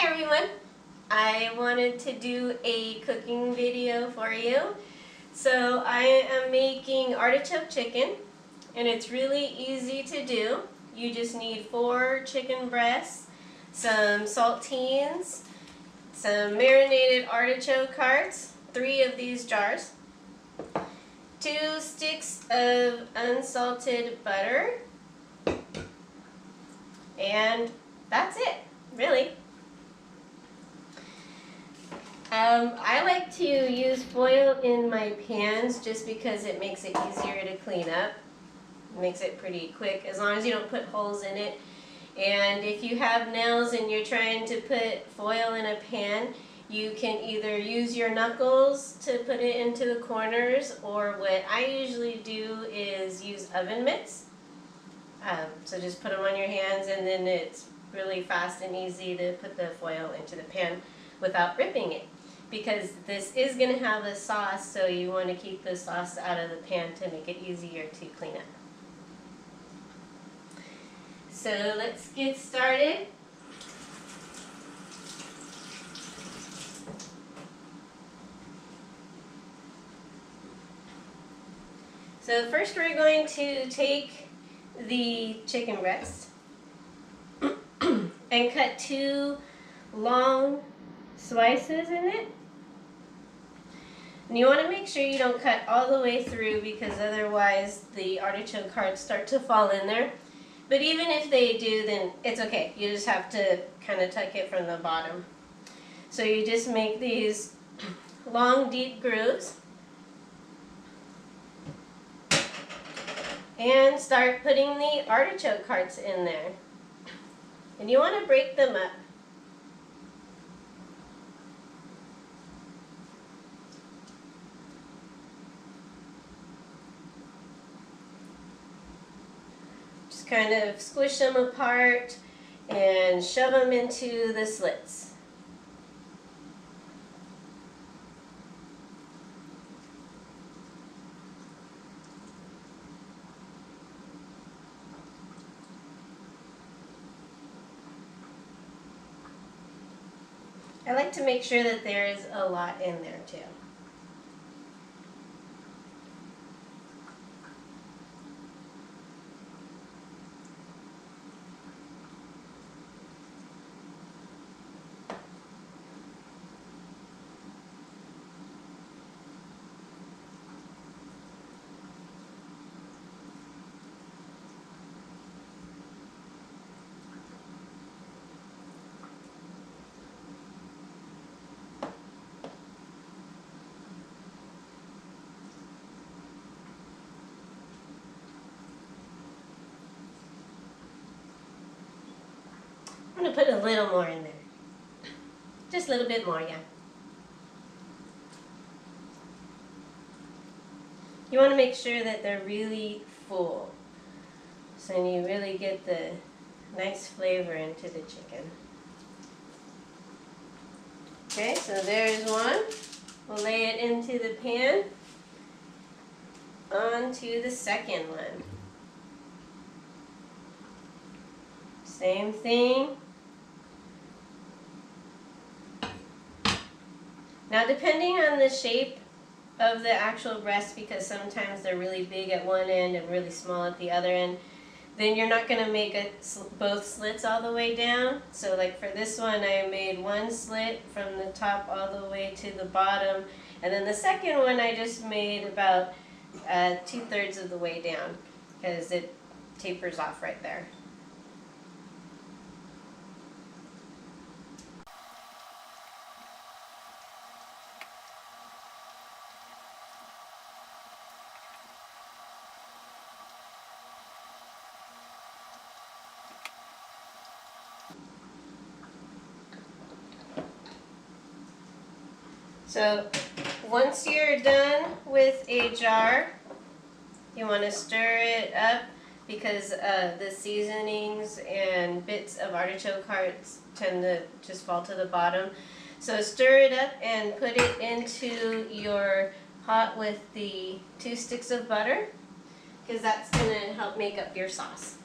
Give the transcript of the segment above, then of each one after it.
Hi everyone! I wanted to do a cooking video for you. So I am making artichoke chicken and it's really easy to do. You just need 4 chicken breasts, some saltines, some marinated artichoke hearts, 3 of these jars, 2 sticks of unsalted butter, and that's it, really. I like to use foil in my pans just because it makes it easier to clean up. It makes it pretty quick as long as you don't put holes in it. And if you have nails and you're trying to put foil in a pan, you can either use your knuckles to put it into the corners, or what I usually do is use oven mitts. So just put them on your hands and then it's really fast and easy to put the foil into the pan without ripping it. Because this is going to have a sauce, so you want to keep the sauce out of the pan to make it easier to clean up. So let's get started. So first we're going to take the chicken breast and cut 2 long slices in it. And you want to make sure you don't cut all the way through, because otherwise the artichoke hearts start to fall in there. But even if they do, then it's okay. You just have to kind of tuck it from the bottom. So you just make these long, deep grooves and start putting the artichoke hearts in there. And you want to break them up. Kind of squish them apart and shove them into the slits. I like to make sure that there is a lot in there too. I'm going to put a little more in there. Just a little bit more, yeah. You want to make sure that they're really full, so you really get the nice flavor into the chicken. Okay, so there's one. We'll lay it into the pan. On to the second one. Same thing. Now, depending on the shape of the actual breast, because sometimes they're really big at one end and really small at the other end, then you're not going to make both slits all the way down. So like for this one, I made 1 slit from the top all the way to the bottom, and then the second one I just made about 2/3 of the way down, because it tapers off right there. So once you're done with a jar, you want to stir it up, because the seasonings and bits of artichoke hearts tend to just fall to the bottom. So stir it up and put it into your pot with the 2 sticks of butter, because that's going to help make up your sauce.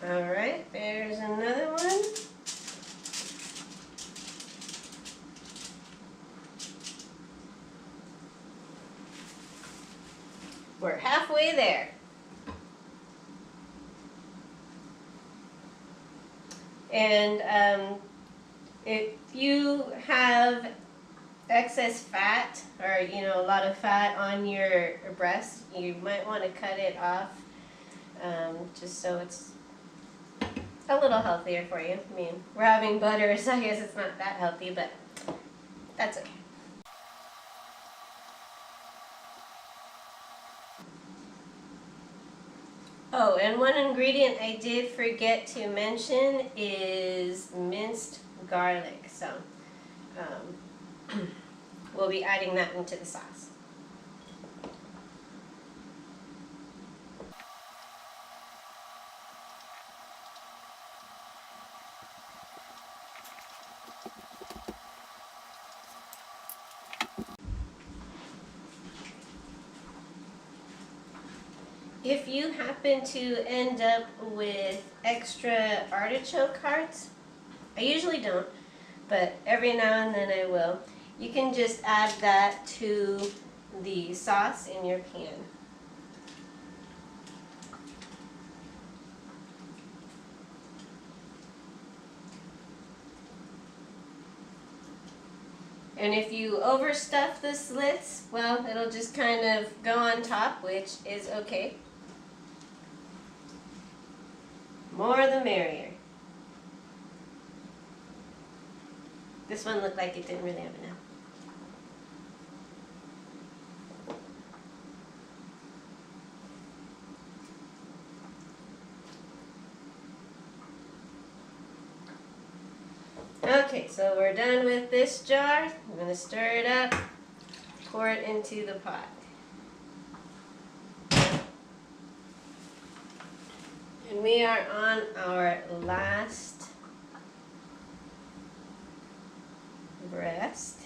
Alright, there's another one. We're halfway there. And if you have excess fat or a lot of fat on your breast, you might want to cut it off, just so it's a little healthier for you. I mean, we're having butter, so I guess it's not that healthy, but that's okay. Oh, and one ingredient I did forget to mention is minced garlic. So we'll be adding that into the sauce. If you happen to end up with extra artichoke hearts, I usually don't, but every now and then I will, you can just add that to the sauce in your pan. And if you overstuff the slits, well, it'll just kind of go on top, which is okay. More the merrier. This one looked like it didn't really have enough. Okay, so we're done with this jar. I'm going to stir it up, pour it into the pot. And we are on our last breast.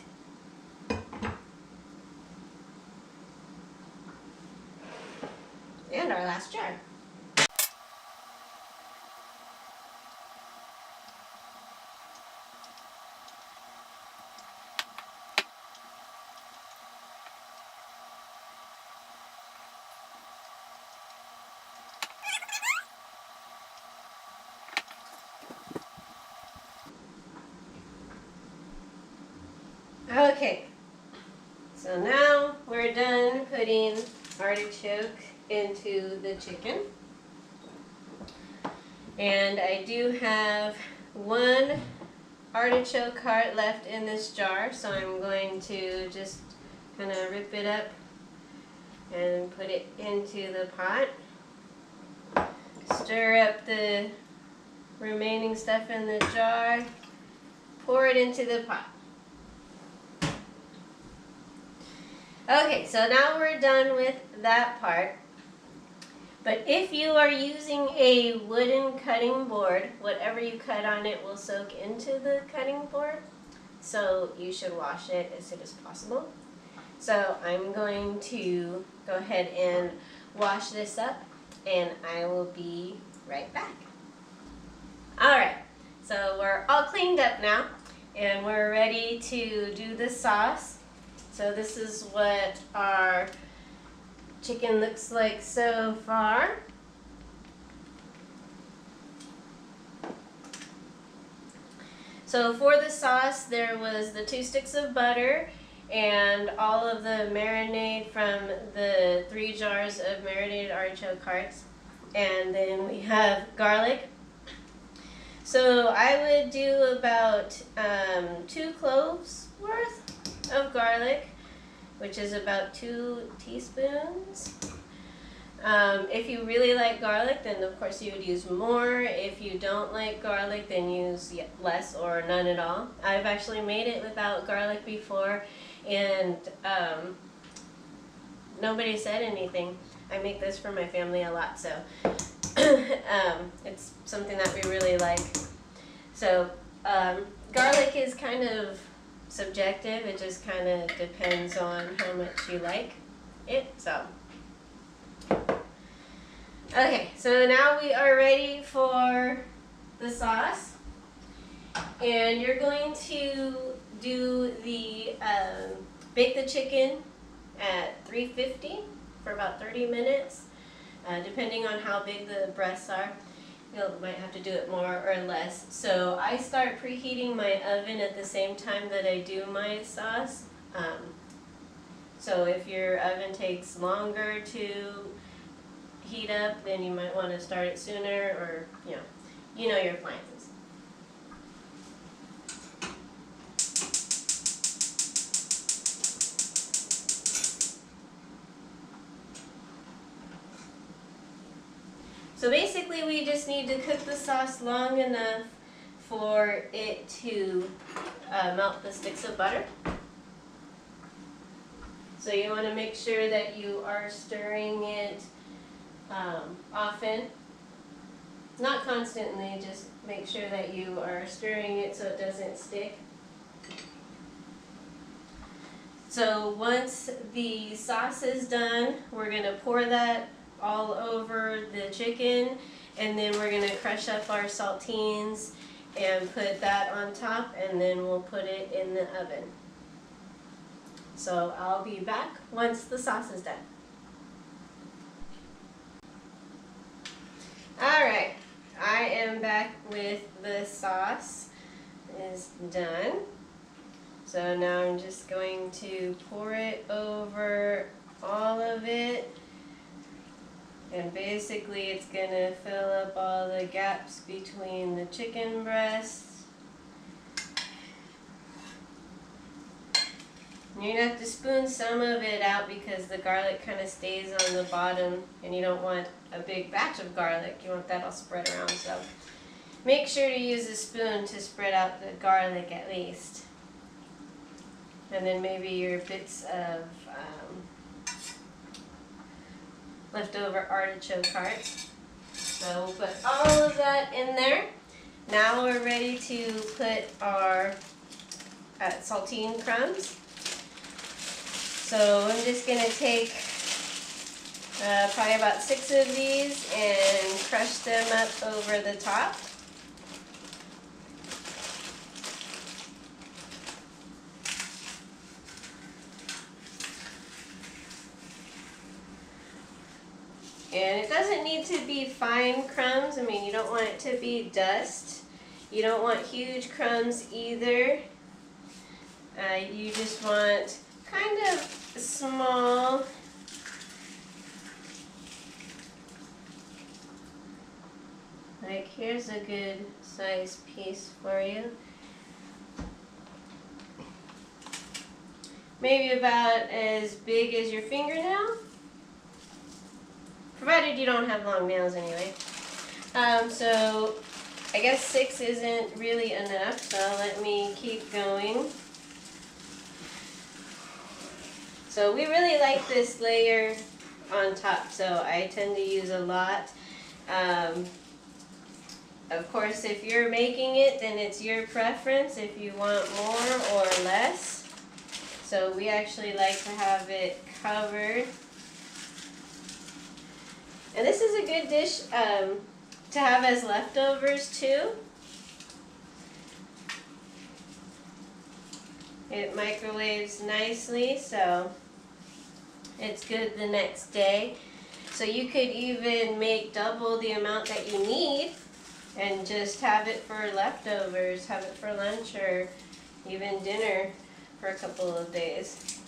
And our last jar. Okay, so now we're done putting artichoke into the chicken. And I do have one artichoke heart left in this jar, so I'm going to just kind of rip it up and put it into the pot. Stir up the remaining stuff in the jar, pour it into the pot. Okay, so now we're done with that part. But if you are using a wooden cutting board, whatever you cut on it will soak into the cutting board. So you should wash it as soon as possible. So I'm going to go ahead and wash this up, and I will be right back. Alright, so we're all cleaned up now, and we're ready to do the sauce. So this is what our chicken looks like so far. So for the sauce, there was the 2 sticks of butter and all of the marinade from the 3 jars of marinated artichoke hearts. And then we have garlic. So I would do about 2 cloves worth of garlic, which is about 2 teaspoons. If you really like garlic, then of course you would use more. If you don't like garlic, then use less or none at all. I've actually made it without garlic before, and nobody said anything. I make this for my family a lot, so it's something that we really like. So garlic is kind of subjective. It just kind of depends on how much you like it. So Okay, so now we are ready for the sauce. And you're going to do the bake the chicken at 350 for about 30 minutes, depending on how big the breasts are. You might have to do it more or less. So I start preheating my oven at the same time that I do my sauce. So if your oven takes longer to heat up, then you might want to start it sooner, or you know your appliances. So basically we just need to cook the sauce long enough for it to melt the sticks of butter. So you want to make sure that you are stirring it often. Not constantly, just make sure that you are stirring it so it doesn't stick. So once the sauce is done, we're going to pour that all over the chicken, and then we're going to crush up our saltines and put that on top, and then we'll put it in the oven. So I'll be back once the sauce is done. Alright, I am back with the sauce is done. So now I'm just going to pour it over all of it. And basically it's going to fill up all the gaps between the chicken breasts. You're going to have to spoon some of it out because the garlic kind of stays on the bottom, and you don't want a big batch of garlic. You want that all spread around. So make sure to use a spoon to spread out the garlic at least. And then maybe your bits of leftover artichoke hearts. So we'll put all of that in there. Now we're ready to put our saltine crumbs. So I'm just going to take probably about 6 of these and crush them up over the top. And it doesn't need to be fine crumbs. I mean, you don't want it to be dust. You don't want huge crumbs either. You just want kind of small. Like, here's a good size piece for you. Maybe about as big as your fingernail. Provided you don't have long nails anyway. So I guess 6 isn't really enough, so let me keep going. So we really like this layer on top, so I tend to use a lot. Of course, if you're making it, then it's your preference if you want more or less. So we actually like to have it covered. And this is a good dish to have as leftovers too. It microwaves nicely, so it's good the next day. So you could even make double the amount that you need and just have it for leftovers, have it for lunch or even dinner for a couple of days.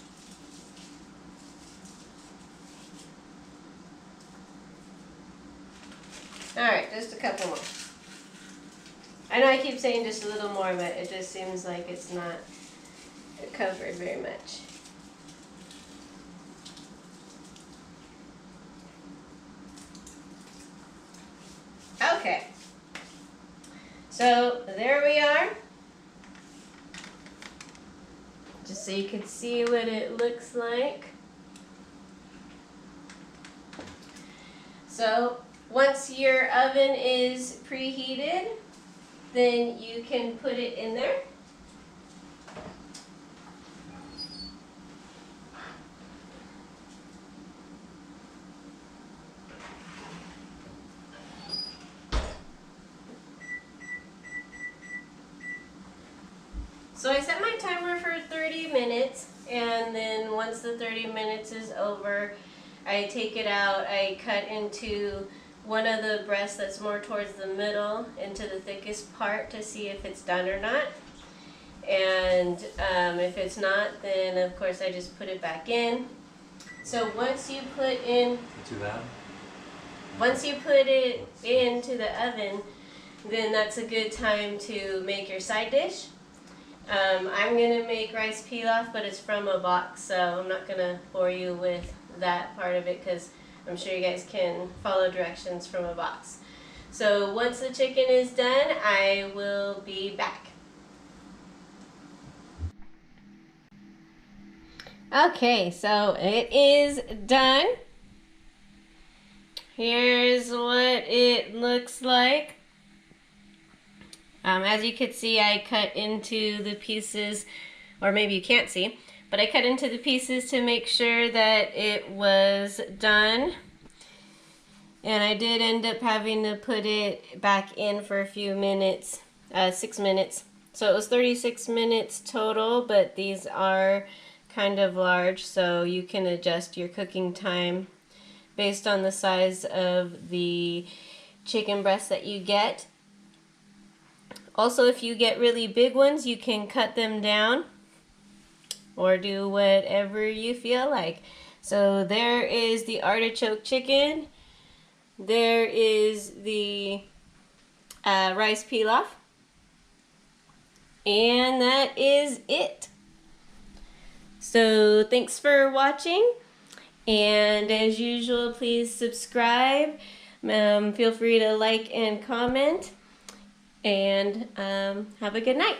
Alright, just a couple more. I know I keep saying just a little more, but it just seems like it's not covered very much. Okay. So there we are. Just so you can see what it looks like. So once your oven is preheated, then you can put it in there. So I set my timer for 30 minutes, and then once the 30 minutes is over, I take it out. I cut into one of the breasts that's more towards the middle into the thickest part to see if it's done or not. And if it's not, then of course I just put it back in. So once you put it into the oven, then that's a good time to make your side dish. I'm gonna make rice pilaf, but it's from a box, so I'm not gonna bore you with that part of it because I'm sure you guys can follow directions from a box. So once the chicken is done, I will be back. Okay, so it is done. Here's what it looks like. As you can see, I cut into the pieces, or maybe you can't see, but I cut into the pieces to make sure that it was done. And I did end up having to put it back in for a few minutes, 6 minutes. So it was 36 minutes total, but these are kind of large, so you can adjust your cooking time based on the size of the chicken breast that you get. Also, if you get really big ones, you can cut them down or do whatever you feel like. So there is the artichoke chicken. There is the rice pilaf. And that is it. So thanks for watching. And as usual, please subscribe. Feel free to like and comment. And have a good night.